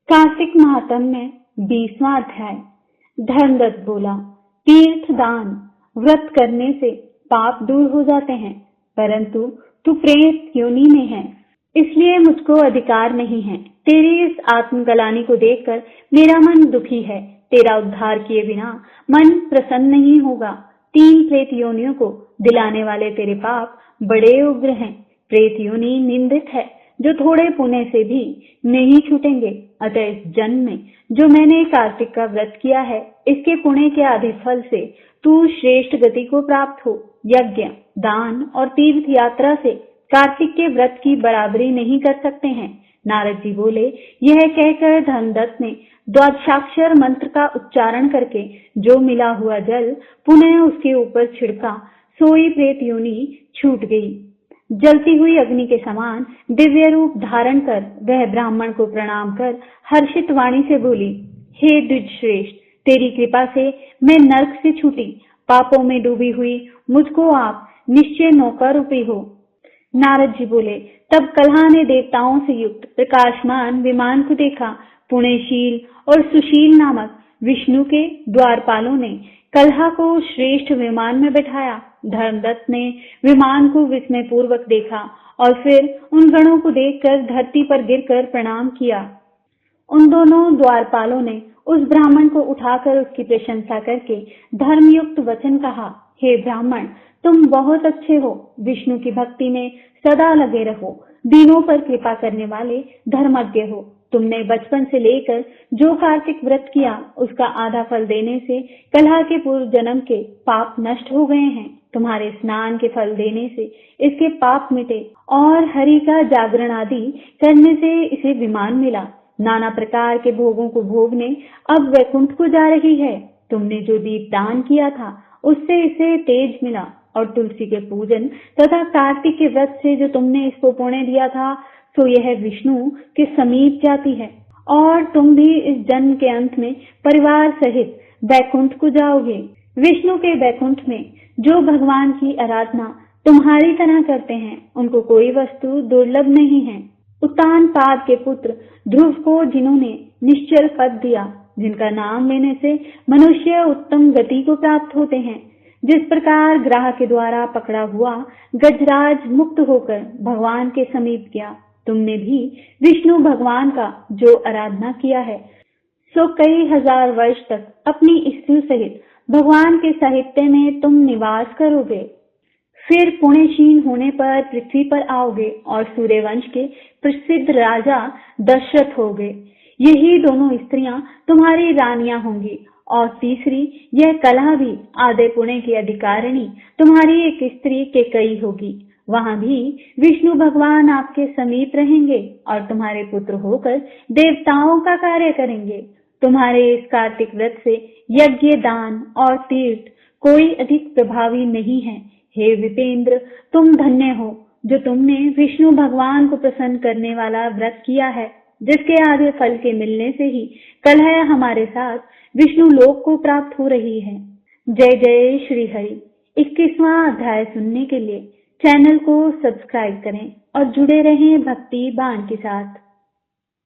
कार्तिक महात्म्य 20वां अध्याय। धर्मदत्त बोला, तीर्थ दान व्रत करने से पाप दूर हो जाते हैं, परंतु तू प्रेत योनि में है, इसलिए मुझको अधिकार नहीं है। तेरी इस आत्मग्लानि को देखकर मेरा मन दुखी है। तेरा उद्धार किए बिना मन प्रसन्न नहीं होगा। 3 प्रेत योनियों को दिलाने वाले तेरे पाप बड़े उग्र हैं। प्रेत योनि निंदित है, जो थोड़े पुण्य से भी नहीं छूटेंगे। अतः इस जन्म में जो मैंने कार्तिक का व्रत किया है, इसके पुण्य के आधे फल से तू श्रेष्ठ गति को प्राप्त हो। यज्ञ, दान और तीर्थ यात्रा से कार्तिक के व्रत की बराबरी नहीं कर सकते हैं। नारद जी बोले। यह कहकर धर्मदत्त ने द्वादशाक्षर मंत्र का उच्चारण करके जो मिला हुआ जल पुनः उसके ऊपर छिड़का। सोई प्रेत योनि छूट गई। जलती हुई अग्नि के समान दिव्य रूप धारण कर वह ब्राह्मण को प्रणाम कर हर्षित वाणी से बोली, हे द्विज श्रेष्ठ, तेरी कृपा से मैं नरक से छूटी। पापों में डूबी हुई मुझको आप निश्चय नौका रूपी हो। नारद जी बोले। तब कल्हा ने देवताओं से युक्त प्रकाशमान विमान को देखा। पुण्यशील और सुशील नामक विष्णु के द्वारपालों ने कल्हा को श्रेष्ठ विमान में बैठाया। धर्मदत्त ने विमान को विस्मय पूर्वक देखा और फिर उन गणों को देखकर धरती पर गिरकर प्रणाम किया। उन दोनों द्वारपालों ने उस ब्राह्मण को उठाकर उसकी प्रशंसा करके धर्मयुक्त वचन कहा, हे ब्राह्मण, तुम बहुत अच्छे हो। विष्णु की भक्ति में सदा लगे रहो। दीनों पर कृपा करने वाले धर्मज्ञ हो। तुमने बचपन से लेकर जो कार्तिक व्रत किया, उसका आधा फल देने से कलह के पूर्व जन्म के पाप नष्ट हो गए हैं। तुम्हारे स्नान के फल देने से इसके पाप मिटे और हरि का जागरण आदि करने से इसे विमान मिला। नाना प्रकार के भोगों को भोगने अब वैकुंठ को जा रही है। तुमने जो दीप दान किया था, उससे इसे तेज मिला और तुलसी के पूजन तथा कार्तिक के व्रत से जो तुमने इसको पुण्य दिया था, तो यह विष्णु के समीप जाती है और तुम भी इस जन्म के अंत में परिवार सहित वैकुंठ को जाओगे। विष्णु के वैकुंठ में जो भगवान की आराधना तुम्हारी तरह करते हैं, उनको कोई वस्तु दुर्लभ नहीं है। उत्तानपाद के पुत्र ध्रुव को जिन्होंने निश्चल पद दिया, जिनका नाम लेने से मनुष्य उत्तम गति को प्राप्त होते हैं, जिस प्रकार ग्राह के द्वारा पकड़ा हुआ गजराज मुक्त होकर भगवान के समीप गया, तुमने भी विष्णु भगवान का जो आराधना किया है, सो कई हजार वर्ष तक अपनी स्त्री सहित भगवान के साहित्य में तुम निवास करोगे। फिर पुण्यशील होने पर पृथ्वी पर आओगे और सूर्यवंश के प्रसिद्ध राजा दशरथ होगे। यही दोनों स्त्रियां तुम्हारी रानियां होंगी और तीसरी यह कलह भी आधे पुण्य की अधिकारिणी तुम्हारी एक स्त्री केकई होगी। वहां भी विष्णु भगवान आपके समीप रहेंगे और तुम्हारे पुत्र होकर देवताओं का कार्य करेंगे। तुम्हारे इस कार्तिक व्रत से यज्ञ, दान और तीर्थ कोई अधिक प्रभावी नहीं है। हे विपेंद्र, तुम धन्य हो जो तुमने विष्णु भगवान को प्रसन्न करने वाला व्रत किया है, जिसके आधे फल के मिलने से ही कलह हमारे साथ विष्णु लोक को प्राप्त हो रही है। जय जय श्री हरि। 21वां अध्याय सुनने के लिए चैनल को सब्सक्राइब करें और जुड़े रहें भक्ति बाण के साथ।